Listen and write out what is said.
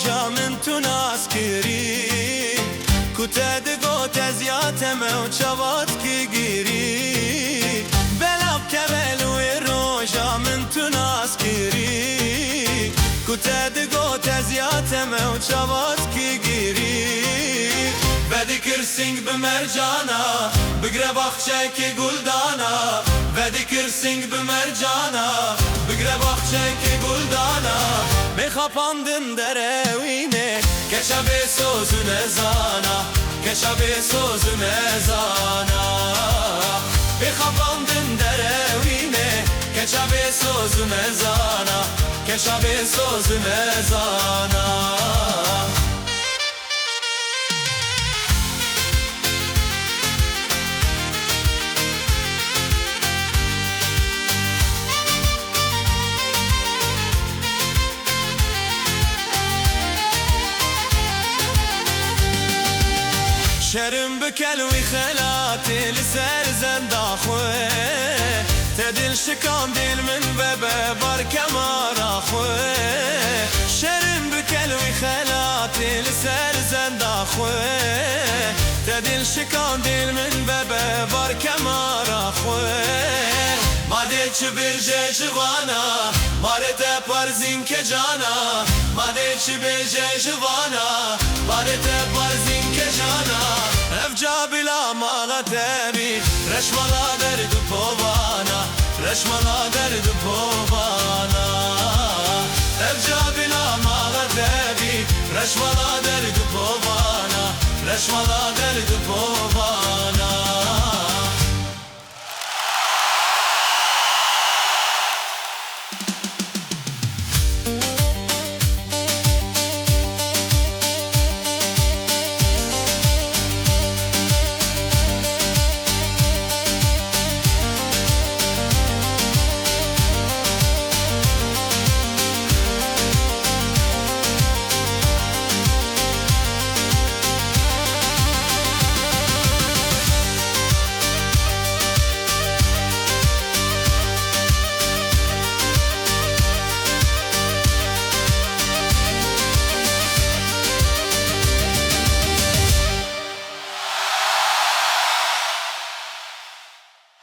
روجا من تو ناس کری کتا دگو تزیاتم و چوات کی گیری بلاب کبلوی روجا من تو ناس کری کتا دگو تزیاتم و چوات کی گیری بدی کرسینگ بمرجانا بگره باخچه کی گلدانا بدی کرسینگ بمرجانا بگره باخچه کی گلدانا میخواباندن دروینه کشا به سوزو نزانا کشا به سوزو نزانا میخواباندن دروینه کشا به سوزو نزانا کشا به سوزو نزانا شرم بكلوي خلاتي لسر زنداخوي تدل شكام ديل من بابا بركة ماراخوي شرم بكلوي خلاتي لسر زنداخوي تدل شكام ديل من بابا بركة ماراخوي ما ديتش برجي جوانا مارتا پرزين كجانا ما ديتش برجي جوانا مارتا پرزين كجانا افجا بلا مالتبي رشمالا درد پوانا رشمالا درد پوانا افجا بلا مالتبي رشمالا درد پوانا رشمالا درد پوانا